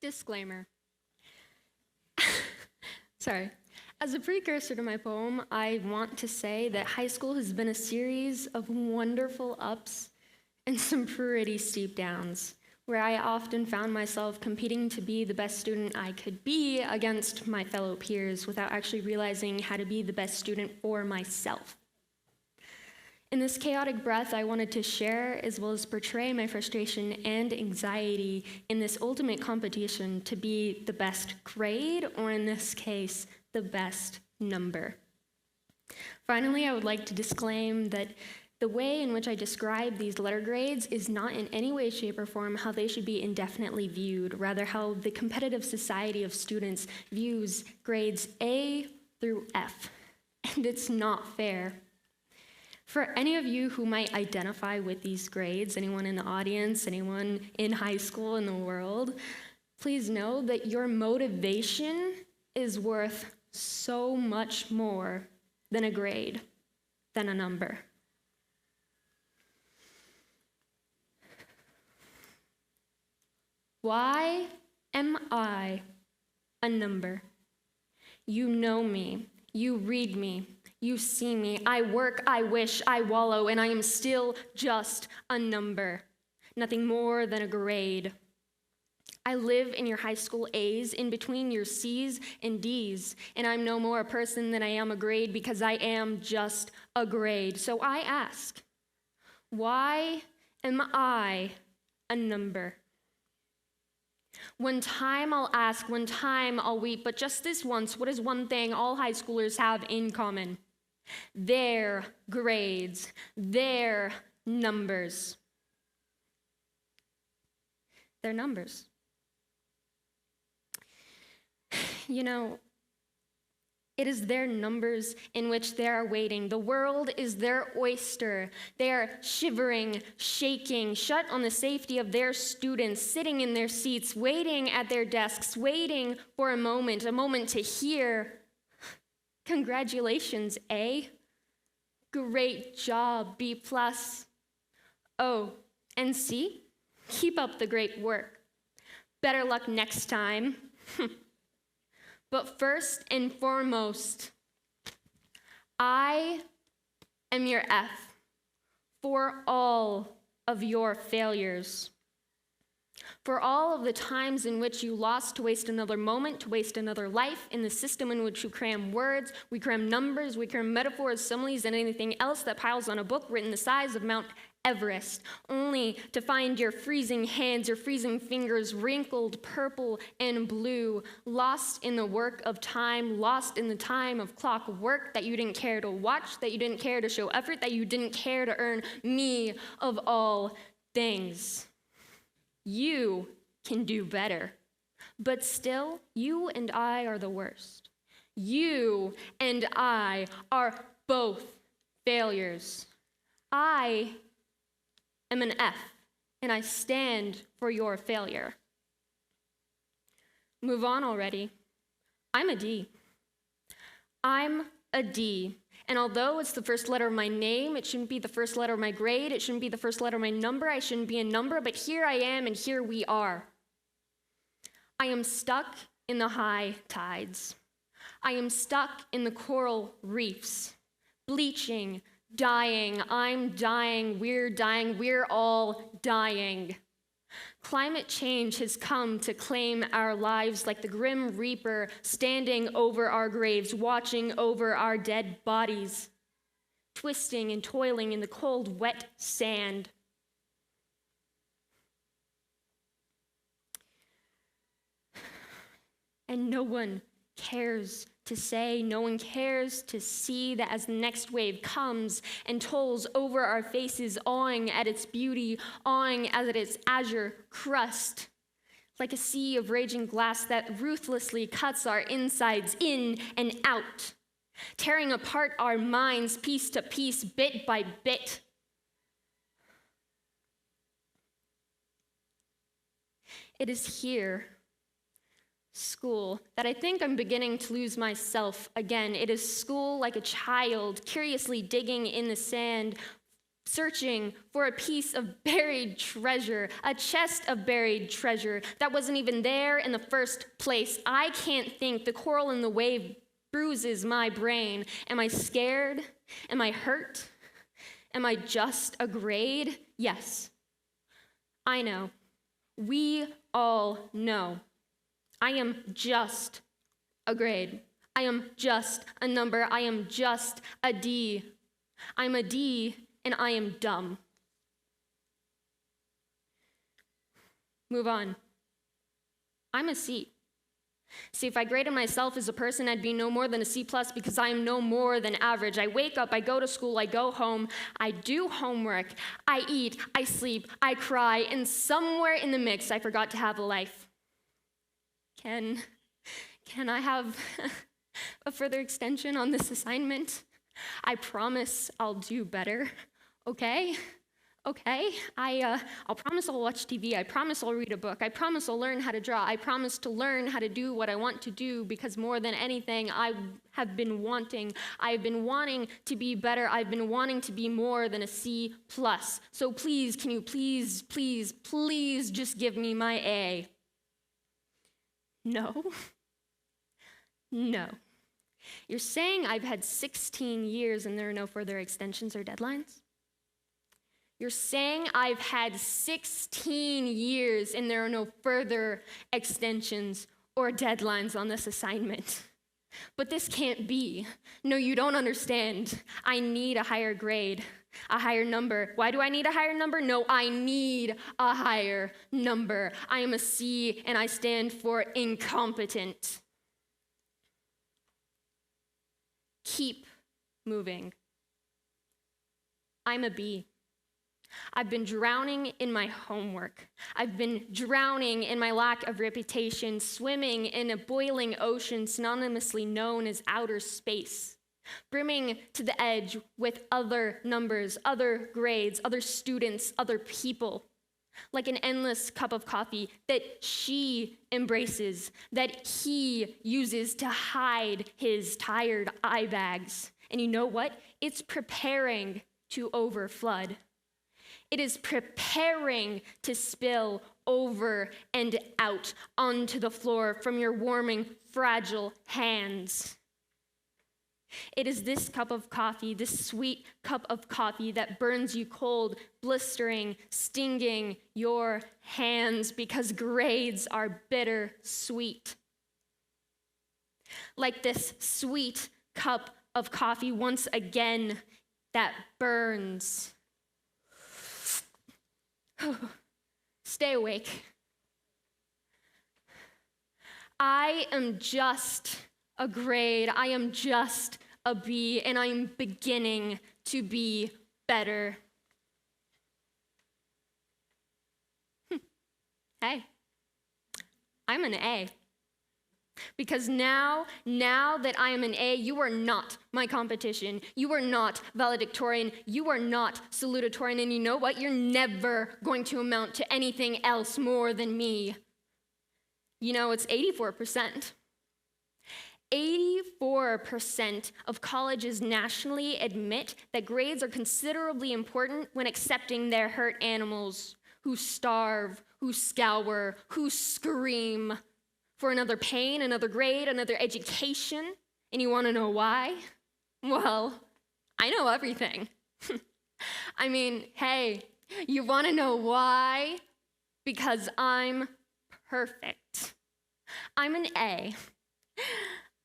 Disclaimer. Sorry. As a precursor to my poem, I want to say that high school has been a series of wonderful ups and some pretty steep downs, where I often found myself competing to be the best student I could be against my fellow peers without actually realizing how to be the best student for myself. In this chaotic breath, I wanted to share as well as portray my frustration and anxiety in this ultimate competition to be the best grade, or in this case, the best number. Finally, I would like to disclaim that the way in which I describe these letter grades is not in any way, shape, or form how they should be indefinitely viewed, rather how the competitive society of students views grades A through F, and it's not fair. For any of you who might identify with these grades, anyone in the audience, anyone in high school, in the world, please know that your motivation is worth so much more than a grade, than a number. Why am I a number? You know me, you read me, you see me, I work, I wish, I wallow, and I am still just a number, nothing more than a grade. I live in your high school A's, in between your C's and D's, and I'm no more a person than I am a grade because I am just a grade. So I ask, why am I a number? One time I'll ask, one time I'll weep, but just this once, what is one thing all high schoolers have in common? Their grades, their numbers. Their numbers. You know, it is their numbers in which they are waiting. The world is their oyster. They are shivering, shaking, shut on the safety of their students, sitting in their seats, waiting at their desks, waiting for a moment to hear, "Congratulations, A. Great job, B+. Oh, and C, keep up the great work. Better luck next time." But first and foremost, I am your F for all of your failures. For all of the times in which you lost to waste another moment, to waste another life in the system in which you cram words, we cram numbers, we cram metaphors, similes, and anything else that piles on a book written the size of Mount Everest, only to find your freezing hands, your freezing fingers wrinkled purple and blue, lost in the work of time, lost in the time of clock work that you didn't care to watch, that you didn't care to show effort, that you didn't care to earn, me of all things. You can do better, but still, you and I are the worst. You and I are both failures. I am an F, and I stand for your failure. Move on already. I'm a D. I'm a D. And although it's the first letter of my name, it shouldn't be the first letter of my grade, it shouldn't be the first letter of my number, I shouldn't be a number, but here I am and here we are. I am stuck in the high tides. I am stuck in the coral reefs, bleaching, dying, I'm dying, we're all dying. Climate change has come to claim our lives like the grim reaper standing over our graves, watching over our dead bodies, twisting and toiling in the cold, wet sand. And no one cares to say, no one cares to see that as the next wave comes and tolls over our faces, awing at its beauty, awing at its azure crust, like a sea of raging glass that ruthlessly cuts our insides in and out, tearing apart our minds piece to piece, bit by bit. It is here, school, that I think I'm beginning to lose myself again. It is school like a child, curiously digging in the sand searching for a piece of buried treasure, a chest of buried treasure that wasn't even there in the first place. I can't think. The coral in the wave bruises my brain. Am I scared? Am I hurt? Am I just a grade? Yes. I know. We all know. I am just a grade. I am just a number. I am just a D. I'm a D, and I am dumb. Move on. I'm a C. See, if I graded myself as a person, I'd be no more than a C+ because I am no more than average. I wake up, I go to school, I go home, I do homework, I eat, I sleep, I cry, and somewhere in the mix, I forgot to have a life. Can I have a further extension on this assignment? I promise I'll do better, okay? Okay, I'll promise I'll watch TV. I promise I'll read a book. I promise I'll learn how to draw. I promise to learn how to do what I want to do because more than anything, I've been wanting to be better. I've been wanting to be more than a C+. So please, can you please just give me my A? No. No. You're saying I've had 16 years and there are no further extensions or deadlines? You're saying I've had 16 years and there are no further extensions or deadlines on this assignment. But this can't be. No, you don't understand. I need a higher grade, a higher number. Why do I need a higher number? No, I need a higher number. I am a C and I stand for incompetent. Keep moving. I'm a B. I've been drowning in my homework. I've been drowning in my lack of reputation, swimming in a boiling ocean synonymously known as outer space, brimming to the edge with other numbers, other grades, other students, other people, like an endless cup of coffee that she embraces, that he uses to hide his tired eye bags. And you know what? It's preparing to overflood. It is preparing to spill over and out onto the floor from your warming, fragile hands. It is this cup of coffee, this sweet cup of coffee that burns you cold, blistering, stinging your hands because grades are bitter sweet. Like this sweet cup of coffee once again that burns. Stay awake. I am just a grade. I am just a B, and I am beginning to be better. Hey, I'm an A. Because now that I am an A, you are not my competition. You are not valedictorian. You are not salutatorian. And you know what? You're never going to amount to anything else more than me. You know, it's 84%. 84% of colleges nationally admit that grades are considerably important when accepting their hurt animals who starve, who scour, who scream for another pain, another grade, another education. And you want to know why? Well, I know everything. I mean, hey, you want to know why? Because I'm perfect. I'm an A,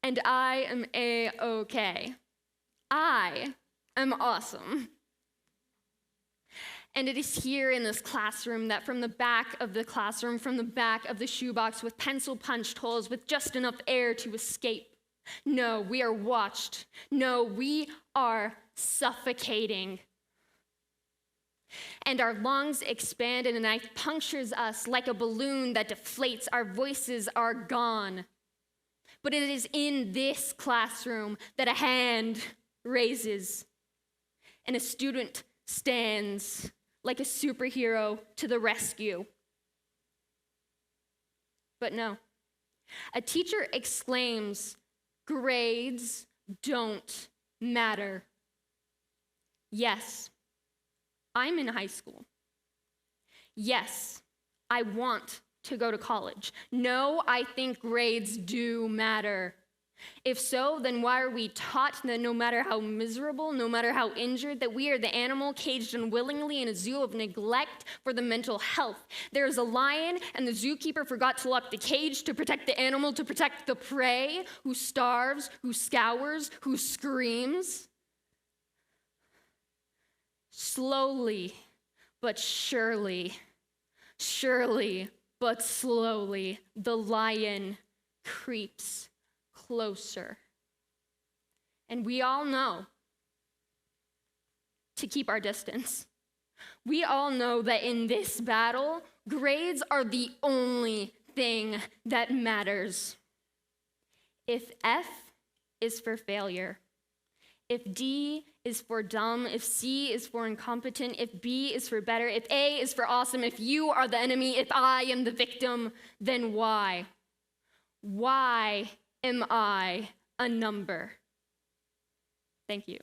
and I am A-okay. I am awesome. And it is here in this classroom that from the back of the classroom, from the back of the shoebox with pencil punched holes with just enough air to escape. No, we are watched. No, we are suffocating. And our lungs expand and a knife punctures us like a balloon that deflates. Our voices are gone. But it is in this classroom that a hand raises and a student stands like a superhero to the rescue. But no, a teacher exclaims, "Grades don't matter." Yes, I'm in high school. Yes, I want to go to college. No, I think grades do matter. If so, then why are we taught that no matter how miserable, no matter how injured, that we are the animal caged unwillingly in a zoo of neglect for the mental health? There is a lion, and the zookeeper forgot to lock the cage to protect the animal, to protect the prey, who starves, who scours, who screams. Slowly, but surely, but slowly, the lion creeps closer. And we all know to keep our distance. We all know that in this battle, grades are the only thing that matters. If F is for failure, if D is for dumb, if C is for incompetent, if B is for better, if A is for awesome, if you are the enemy, if I am the victim, then why? Why am I a number? Thank you.